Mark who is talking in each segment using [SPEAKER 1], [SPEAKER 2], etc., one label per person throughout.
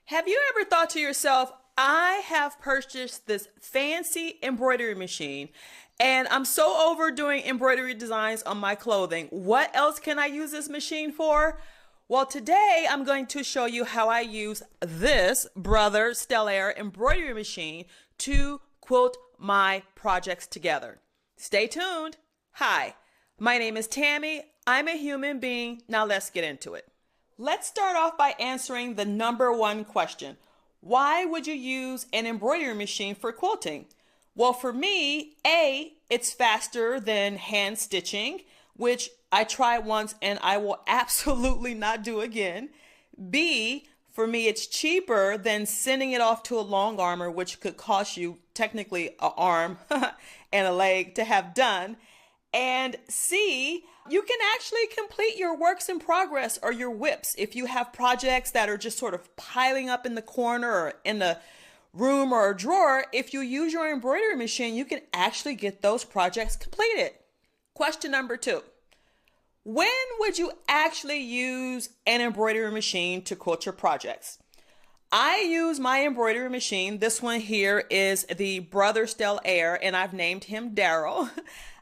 [SPEAKER 1] Have you ever thought to yourself, I have purchased this fancy embroidery machine and I'm so over doing embroidery designs on my clothing. What else can I use this machine for? Well, today I'm going to show you how I use this Brother Stellaire embroidery machine to quilt my projects together. Stay tuned. Hi, my name is Tammy. I'm a human being. Now let's get into it. Let's start off by answering the number one question. Why would you use an embroidery machine for quilting? Well, for me, A, it's faster than hand stitching, which I tried once and I will absolutely not do again. B, for me, it's cheaper than sending it off to a long armor, which could cost you technically an arm and a leg to have done. And C, you can actually complete your works in progress or your whips. If you have projects that are just sort of piling up in the corner or in the room or a drawer, if you use your embroidery machine, you can actually get those projects completed. Question number two. When would you actually use an embroidery machine to quilt your projects? I use my embroidery machine. This one here is the Brother Stellaire, and I've named him Daryl.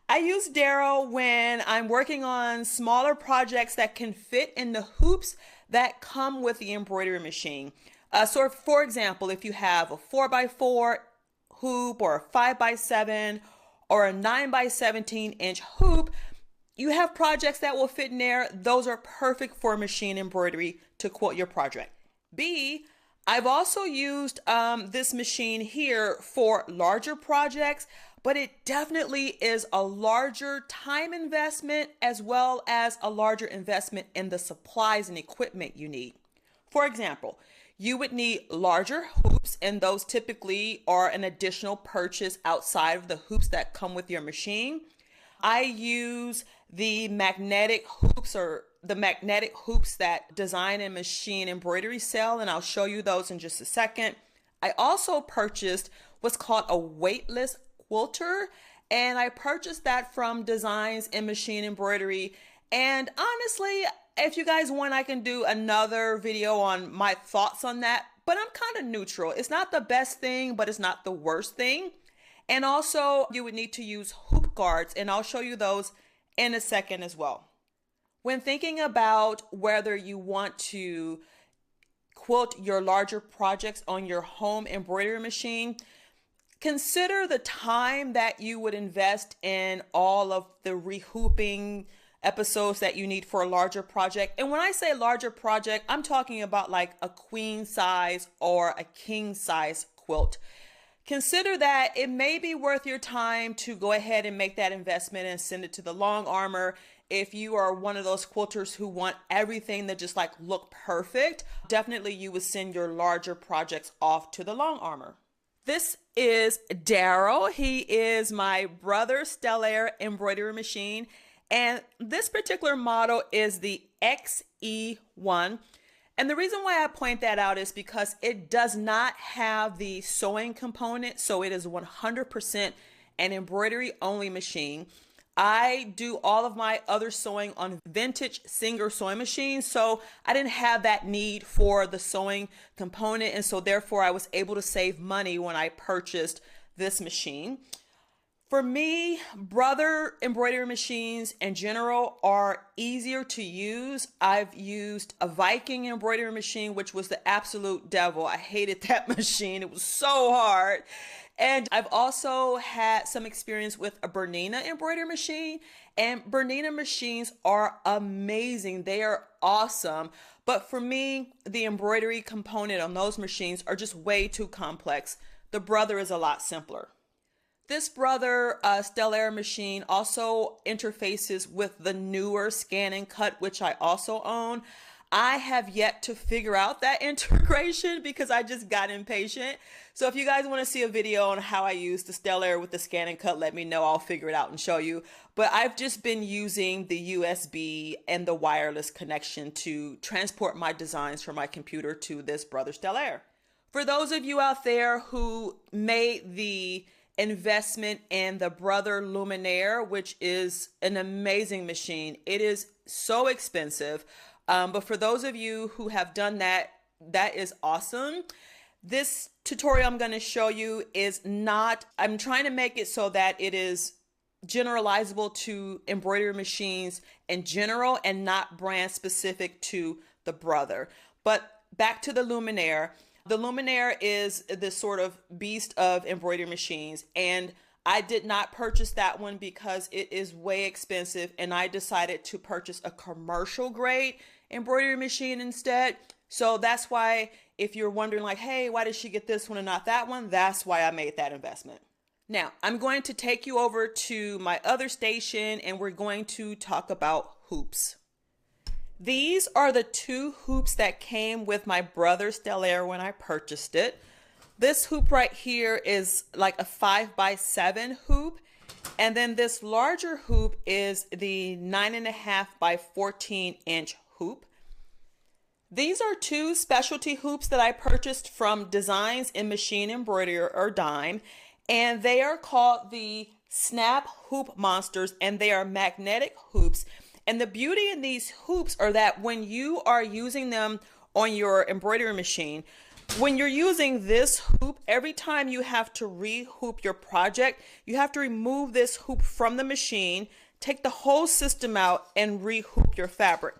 [SPEAKER 1] I use Daryl when I'm working on smaller projects that can fit in the hoops that come with the embroidery machine. So for example, if you have a 4x4 hoop or a 5x7 or a 9x17 hoop, you have projects that will fit in there. Those are perfect for machine embroidery to quilt your project. B, I've also used this machine here for larger projects, but it definitely is a larger time investment as well as a larger investment in the supplies and equipment you need. For example, you would need larger hoops, and those typically are an additional purchase outside of the hoops that come with your machine. I use the magnetic hoops or the magnetic hoops that Design and Machine Embroidery sell, and I'll show you those in just a second. I also purchased what's called a weightless quilter, and I purchased that from Designs and Machine Embroidery. And honestly, if you guys want, I can do another video on my thoughts on that, but I'm kind of neutral. It's not the best thing, but it's not the worst thing. And also, you would need to use hoop guards, and I'll show you those in a second as well. When thinking about whether you want to quilt your larger projects on your home embroidery machine, consider the time that you would invest in all of the rehooping episodes that you need for a larger project. And when I say larger project, I'm talking about like a queen size or a king size quilt. Consider that it may be worth your time to go ahead and make that investment and send it to the long armor. If you are one of those quilters who want everything to just like look perfect, definitely you would send your larger projects off to the long armor. This is Daryl. He is my Brother Stellaire embroidery machine. And this particular model is the XE1. And the reason why I point that out is because it does not have the sewing component. So it is 100% an embroidery only machine. I do all of my other sewing on vintage Singer sewing machines. So I didn't have that need for the sewing component. And so therefore I was able to save money when I purchased this machine. For me, Brother embroidery machines in general are easier to use. I've used a Viking embroidery machine, which was the absolute devil. I hated that machine. It was so hard. And I've also had some experience with a Bernina embroidery machine. And Bernina machines are amazing. They are awesome. But for me, the embroidery component on those machines are just way too complex. The Brother is a lot simpler. This Brother Stellaire machine also interfaces with the newer Scan and Cut, which I also own. I have yet to figure out that integration because I just got impatient. So if you guys want to see a video on how I use the Stellaire with the Scan and Cut, let me know. I'll figure it out and show you. But I've just been using the USB and the wireless connection to transport my designs from my computer to this Brother Stellaire. For those of you out there who made the investment in the Brother Luminaire, which is an amazing machine. It is so expensive. But for those of you who have done that, that is awesome. This tutorial I'm going to show you is not, I'm trying to make it so that it is generalizable to embroidery machines in general and not brand specific to the Brother. But back to the Luminaire. The Luminaire is this sort of beast of embroidery machines, and I did not purchase that one because it is way expensive, and I decided to purchase a commercial grade embroidery machine instead. So that's why, if you're wondering like, hey, why did she get this one and not that one? That's why I made that investment. Now, I'm going to take you over to my other station, and we're going to talk about hoops. These are the two hoops that came with my Brother Stellaire when I purchased it. This hoop right here is like a 5x7 hoop. And then this larger hoop is the 9.5 by 14 inch hoop. These are two specialty hoops that I purchased from Designs in Machine Embroidery or Dime. And they are called the Snap Hoop Monsters, and they are magnetic hoops. And the beauty in these hoops are that when you are using them on your embroidery machine, when you're using this hoop, every time you have to re-hoop your project, you have to remove this hoop from the machine, take the whole system out, and re-hoop your fabric.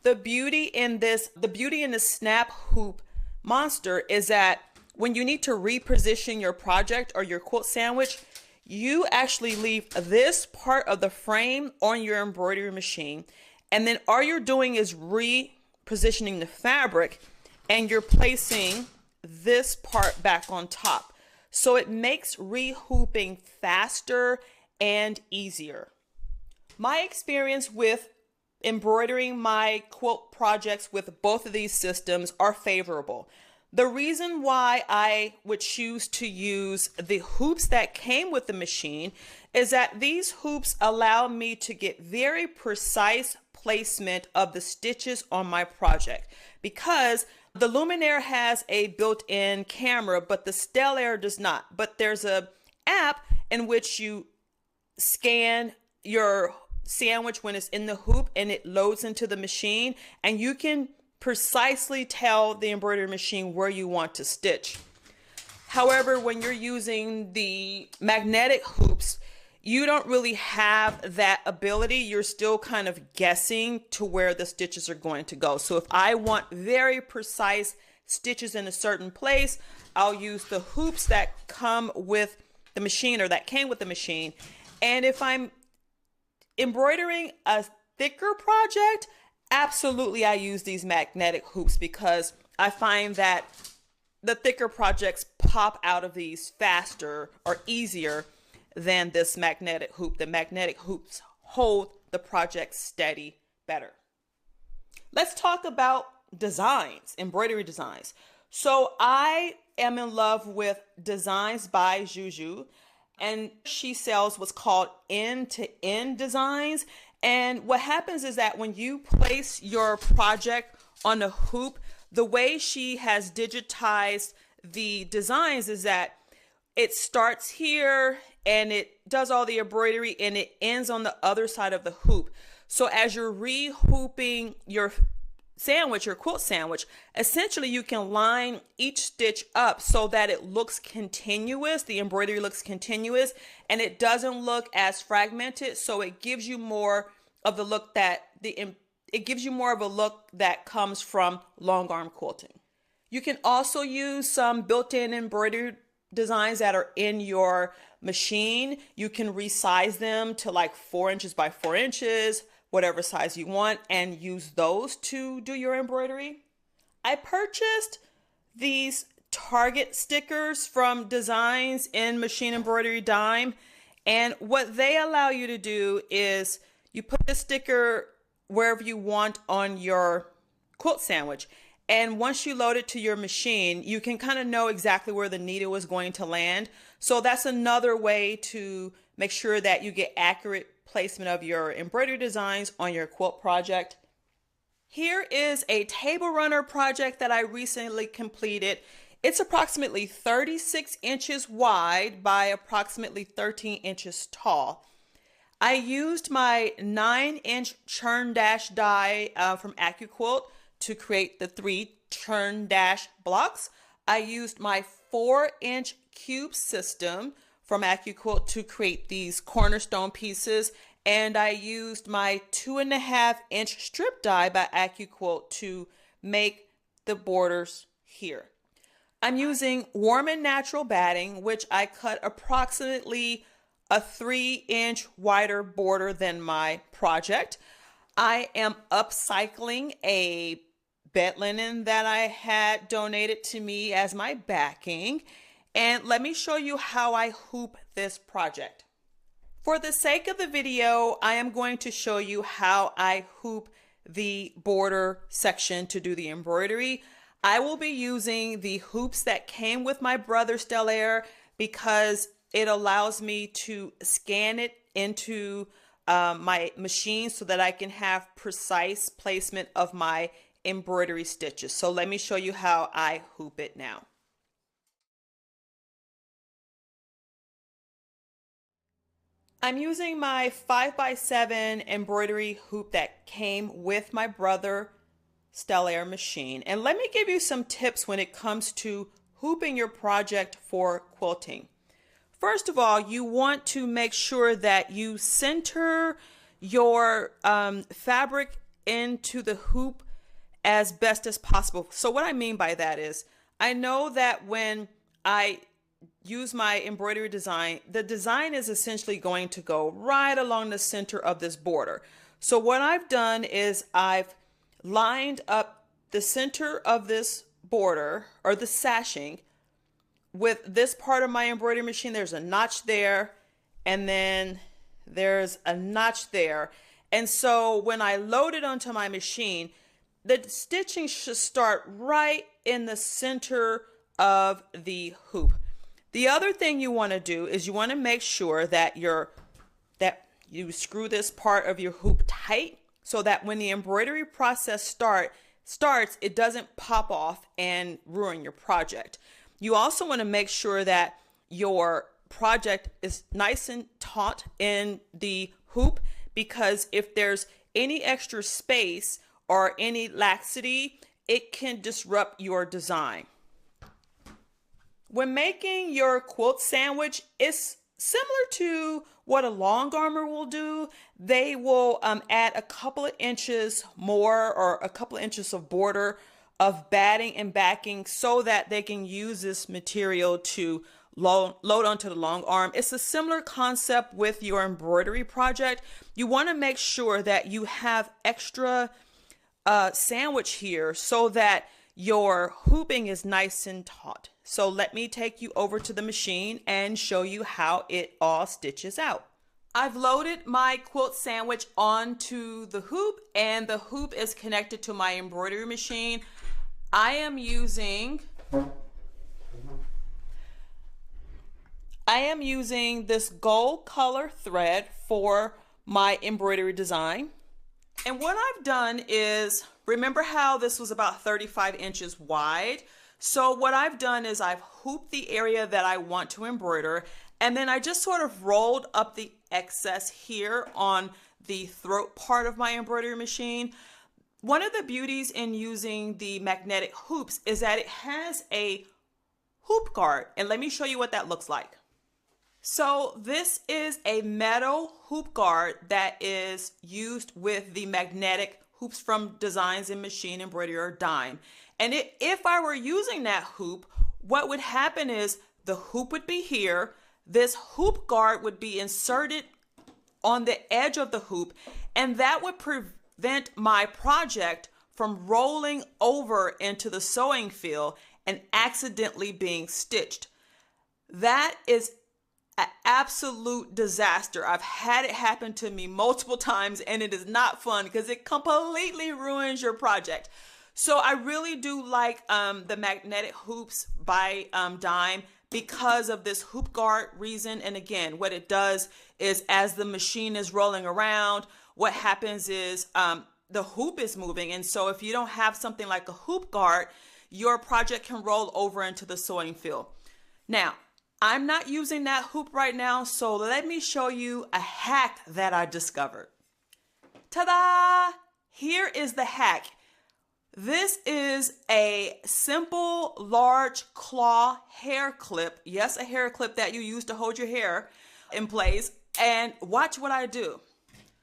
[SPEAKER 1] The beauty in the Snap Hoop Monster is that when you need to reposition your project or your quilt sandwich, you actually leave this part of the frame on your embroidery machine, and then all you're doing is repositioning the fabric, and you're placing this part back on top. So it makes re-hooping faster and easier. My experience with embroidering my quilt projects with both of these systems are favorable. The reason why I would choose to use the hoops that came with the machine is that these hoops allow me to get very precise placement of the stitches on my project, because the Luminaire has a built-in camera, but the Stellaire does not. But there's a app in which you scan your sandwich when it's in the hoop and it loads into the machine, and you can precisely tell the embroidery machine where you want to stitch. However, when you're using the magnetic hoops, you don't really have that ability. You're still kind of guessing to where the stitches are going to go. So if I want very precise stitches in a certain place, I'll use the hoops that come with the machine, or that came with the machine. And if I'm embroidering a thicker project, absolutely I use these magnetic hoops, because I find that the thicker projects pop out of these faster or easier than this magnetic hoop. The magnetic hoops hold the project steady better. Let's talk about designs, embroidery designs. So I am in love with Designs by Juju, and she sells what's called end-to-end designs. And what happens is that when you place your project on a hoop, the way she has digitized the designs is that it starts here and it does all the embroidery and it ends on the other side of the hoop. So as you're re-hooping your sandwich, your quilt sandwich, essentially you can line each stitch up so that it looks continuous, the embroidery looks continuous, and it doesn't look as fragmented. So it gives you more of the look that comes from long arm quilting. You can also use some built-in embroidery designs that are in your machine. You can resize them to like 4 inches by 4 inches, whatever size you want, and use those to do your embroidery. I purchased these target stickers from Designs in Machine Embroidery Dime, and what they allow you to do is you put the sticker wherever you want on your quilt sandwich, and once you load it to your machine, you can kind of know exactly where the needle is going to land. So that's another way to make sure that you get accurate placement of your embroidery designs on your quilt project. Here is a table runner project that I recently completed. It's approximately 36 inches wide by approximately 13 inches tall. I used my 9-inch churn dash die from AccuQuilt to create the 3 turn dash blocks. I used my 4-inch cube system from AccuQuilt to create these cornerstone pieces, and I used my 2.5-inch strip die by AccuQuilt to make the borders here. I'm using warm and natural batting, which I cut approximately a 3-inch wider border than my project. I am upcycling a bed linen that I had donated to me as my backing. And let me show you how I hoop this project. For the sake of the video, I am going to show you how I hoop the border section to do the embroidery. I will be using the hoops that came with my brother Stellaire because it allows me to scan it into my machine so that I can have precise placement of my embroidery stitches. So let me show you how I hoop it now. I'm using my 5x7 embroidery hoop that came with my brother Stellaire machine. And let me give you some tips when it comes to hooping your project for quilting. First of all, you want to make sure that you center your fabric into the hoop as best as possible. So what I mean by that is, I know that when I use my embroidery design, the design is essentially going to go right along the center of this border. So what I've done is I've lined up the center of this border, or the sashing, with this part of my embroidery machine. There's a notch there, and then there's a notch there. And so when I load it onto my machine, the stitching should start right in the center of the hoop. The other thing you want to do is you want to make sure that you screw this part of your hoop tight so that when the embroidery process starts, it doesn't pop off and ruin your project. You also want to make sure that your project is nice and taut in the hoop, because if there's any extra space or any laxity, it can disrupt your design. When making your quilt sandwich, it's similar to what a long armor will do. They will add a couple of inches more, or a couple of inches of border of batting and backing, so that they can use this material to load onto the long arm. It's a similar concept with your embroidery project. You want to make sure that you have extra sandwich here so that your hooping is nice and taut. So let me take you over to the machine and show you how it all stitches out. I've loaded my quilt sandwich onto the hoop, and the hoop is connected to my embroidery machine. I am using this gold color thread for my embroidery design. And what I've done is, remember how this was about 35 inches wide? So what I've done is I've hooped the area that I want to embroider, and then I just sort of rolled up the excess here on the throat part of my embroidery machine. One of the beauties in using the magnetic hoops is that it has a hoop guard, and let me show you what that looks like. So this is a metal hoop guard that is used with the magnetic hoops from Designs in Machine Embroidery or Dime. And if I were using that hoop, what would happen is the hoop would be here, this hoop guard would be inserted on the edge of the hoop, and that would prevent my project from rolling over into the sewing field and accidentally being stitched. That is an absolute disaster. I've had it happen to me multiple times, and it is not fun because it completely ruins your project. So I really do like the magnetic hoops by Dime because of this hoop guard reason. And again, what it does is as the machine is rolling around, what happens is the hoop is moving. And so if you don't have something like a hoop guard, your project can roll over into the sewing field. Now, I'm not using that hoop right now, so let me show you a hack that I discovered. Ta-da! Here is the hack. This is a simple large claw hair clip. Yes, a hair clip that you use to hold your hair in place. And watch what I do.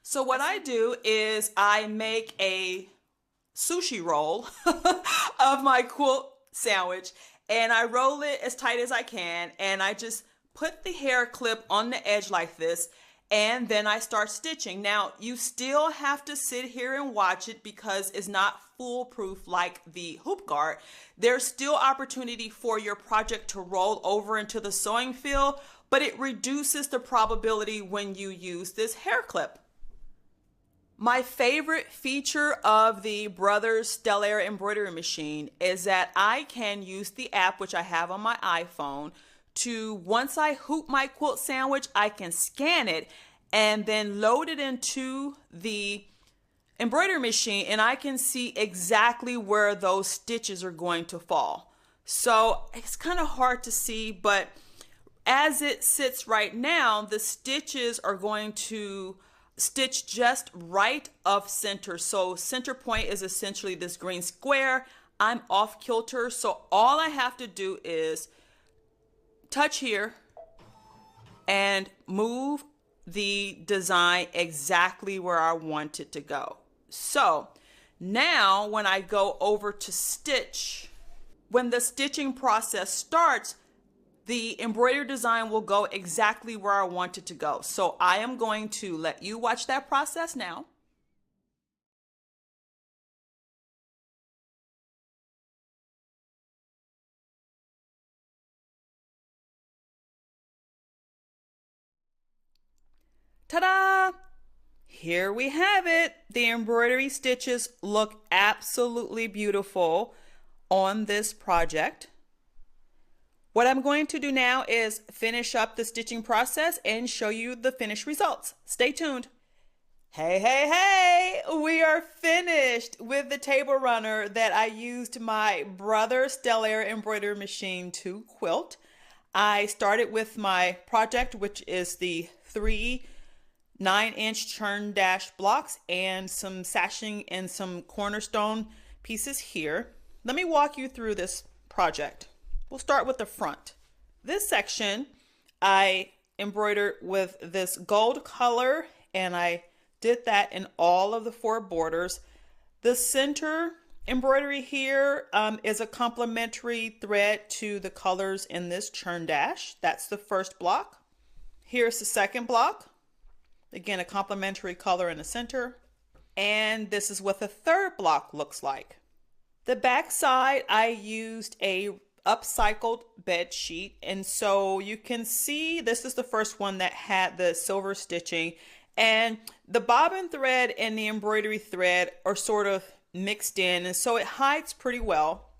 [SPEAKER 1] So what I do is I make a sushi roll of my quilt sandwich, and I roll it as tight as I can, and I just put the hair clip on the edge like this, and then I start stitching. Now, you still have to sit here and watch it because it's not foolproof like the hoop guard. There's still opportunity for your project to roll over into the sewing field, but it reduces the probability when you use this hair clip. My favorite feature of the Brothers Stellar embroidery machine is that I can use the app, which I have on my iPhone, to, once I hoop my quilt sandwich, I can scan it and then load it into the embroidery machine, and I can see exactly where those stitches are going to fall. So it's kind of hard to see, but as it sits right now, the stitches are going to stitch just right of center. So center point is essentially this green square. I'm off kilter, so all I have to do is touch here and move the design exactly where I want it to go. So now when I go over to stitch, when the stitching process starts, the embroidery design will go exactly where I want it to go. So I am going to let you watch that process now. Ta-da! Here we have it. The embroidery stitches look absolutely beautiful on this project. What I'm going to do now is finish up the stitching process and show you the finished results. Stay tuned. Hey, hey, hey! We are finished with the table runner that I used my Brothers Stellar embroidery machine to quilt. I started with my project, which is the 3 9-inch churn dash blocks and some sashing and some cornerstone pieces here. Let me walk you through this project. We'll start with the front. This section I embroidered with this gold color, and I did that in all of the 4 borders. The center embroidery here is a complementary thread to the colors in this churn dash. That's the first block. Here's the second block. Again, a complementary color in the center. And this is what the third block looks like. The back side, I used a upcycled bed sheet, and so you can see this is the first one that had the silver stitching, and the bobbin thread and the embroidery thread are sort of mixed in, and so it hides pretty well.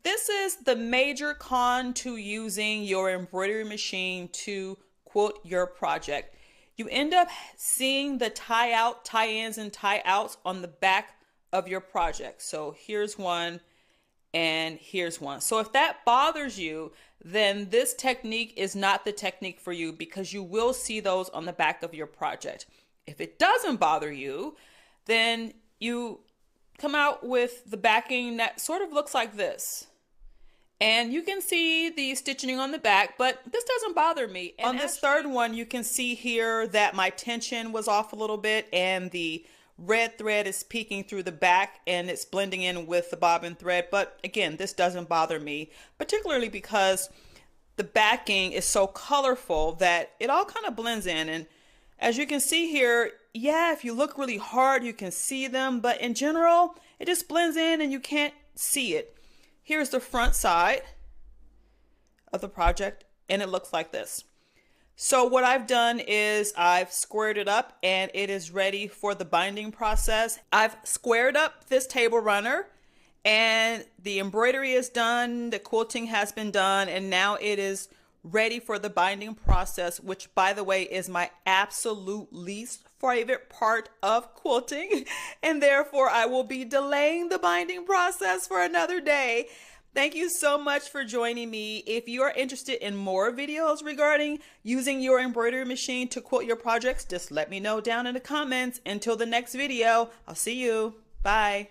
[SPEAKER 1] This is the major con to using your embroidery machine to quilt your project. You end up seeing the tie out, tie ins, and tie outs on the back of your project. So here's one, and here's one. So if that bothers you, then this technique is not the technique for you, because you will see those on the back of your project. If it doesn't bother you, then you come out with the backing that sort of looks like this. And you can see the stitching on the back, but this doesn't bother me. And on this third one, you can see here that my tension was off a little bit, and the red thread is peeking through the back and it's blending in with the bobbin thread. But again, this doesn't bother me, particularly because the backing is so colorful that it all kind of blends in. And as you can see here, yeah, if you look really hard, you can see them, but in general, it just blends in and you can't see it. Here's the front side of the project, and it looks like this. So what I've done is I've squared it up, and it is ready for the binding process. I've squared up this table runner, and the embroidery is done, the quilting has been done, and now it is ready for the binding process, which, by the way, is my absolute least favorite part of quilting, and therefore I will be delaying the binding process for another day. Thank you so much for joining me. If you are interested in more videos regarding using your embroidery machine to quilt your projects, just let me know down in the comments. Until the next video, I'll see you. Bye.